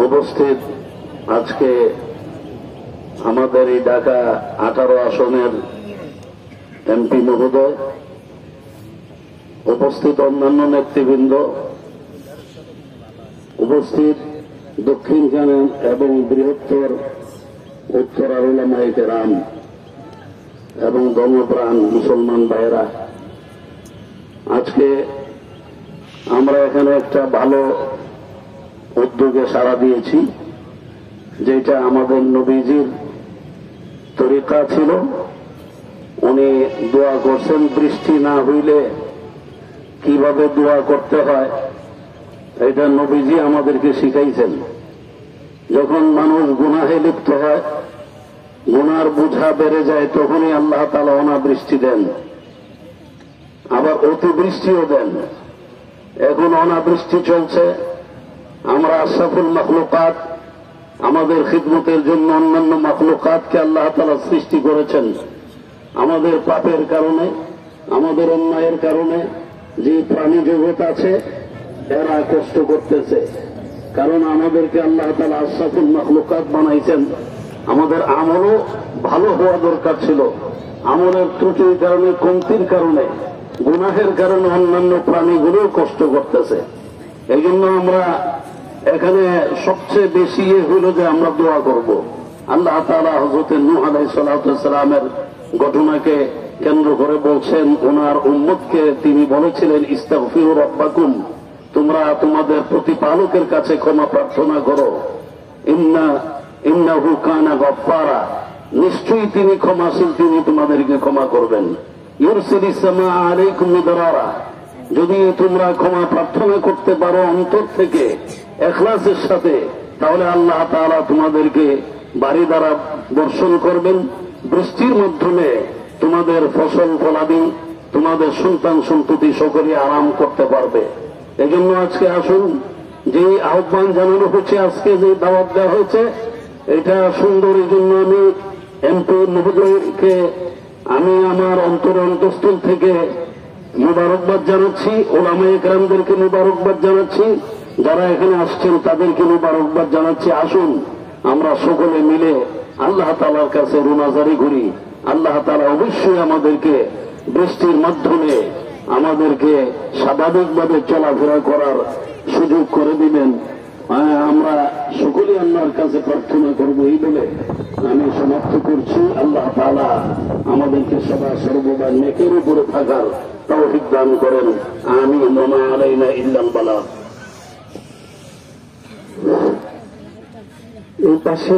উপস্থিত আজকে আমাদের এই ঢাকা 18 আসনের এমপি মহোদয়, উপস্থিত অন্যান্য নেতৃবৃন্দ, উপস্থিত দক্ষিণখানে এবং বৃহত্তর উত্তরার উলামায়ে কেরাম এবং ধর্মপ্রাণ মুসলমান ভাইয়েরা, আজকে আমরা এখানে একটা ভালো উদ্যোগে সাড়া দিয়েছি, যেটা আমাদের নবীজির তরিকা ছিল। উনি দোয়া করছেন বৃষ্টি না হইলে কিভাবে দোয়া করতে হয়, এটা নবীজি আমাদেরকে শিখাইছেন। যখন মানুষ গুনাহে লিপ্ত হয়, গুনার বোঝা বেড়ে যায়, তখনই আল্লাহ তাআলা অনাবৃষ্টি দেন, আবার অতিবৃষ্টিও দেন। এখন অনাবৃষ্টি চলছে। আমরা আশরাফুল মাখলুকাত, আমাদের খিদমতের জন্য অন্যান্য মাখলুকাতকে আল্লাহ তাআলা সৃষ্টি করেছেন। আমাদের পাপের কারণে, আমাদের অন্যায়ের কারণে যে প্রাণী জগৎ আছে এরা কষ্ট করতেছে, কারণ আমাদেরকে আল্লাহ তাআলা আশরাফুল মাখলুকাত বানাইছেন। আমাদের আমলও ভালো হওয়া দরকার ছিল। আমলের ত্রুটির কারণে, কমতির কারণে, গুনাহের কারণে অন্যান্য প্রাণীগুলো কষ্ট করতেছে। এই জন্য আমরা এখানে সবচেয়ে বেশি হইল যে আমরা দোয়া করব। আল্লাহ তাআলা হযরত নূহ আলাইহিস সালামের ঘটনাকে কেন্দ্র করে বলছেন, ওনার উম্মতকে তিনি বলেছিলেন, ইস্তাগফিরু রাব্বাকুম, তোমরা তোমাদের প্রতিপালকের কাছে ক্ষমা প্রার্থনা করো। ইন্নাহু কানা গফফারা, নিশ্চয়ই তিনি ক্ষমাশীল, তিনি তোমাদেরকে ক্ষমা করবেন। ইউরসিলিস সামাআ আলাইকুম মিদরারা, যদি তোমরা ক্ষমা প্রার্থনা করতে পারো অন্তর থেকে ইখলাসের সাথে, তাহলে আল্লাহ তাআলা তোমাদেরকে বাড়ি দ্বারা বর্ষণ করবেন। বৃষ্টির মাধ্যমে তোমাদের ফসল ফলাদি, তোমাদের সন্তান সন্ততি সকলে আরাম করতে পারবে। এজন্য আজকে আসুন, যে আহ্বান জানানো হচ্ছে, আজকে যে দাওয়াত দেওয়া হয়েছে, এটা সুন্দর। এই জন্য আমি এমপি মহোদয়কে আমি আমার অন্তঃস্থল থেকে মুবারকবাদ জানাচ্ছি, ওলামায়ে কেরামদেরকে মুবারকবাদ জানাচ্ছি, যারা এখানে আসছেন তাদেরকে মুবারকবাদ জানাচ্ছি। আসুন আমরা সকলে মিলে আল্লাহ তাআলার কাছে রুনাজারি করি। আল্লাহ তাআলা অবশ্যই আমাদেরকে বৃষ্টির মাধ্যমে আমাদেরকে স্বাভাবিকভাবে চলাফেরা করার সুযোগ করে দিবেন। আমরা সকলেই আল্লাহর কাছে প্রার্থনা করব এই বলে আমি সমাপ্ত করছি। আল্লাহ তাআলা আমাদেরকে সদা সর্বদা নেকের উপরে থাকার তৌফিক দান করেন। আমিন। ওয়া মা আলাইনা ইল্লাল বালাগ। এই পাশে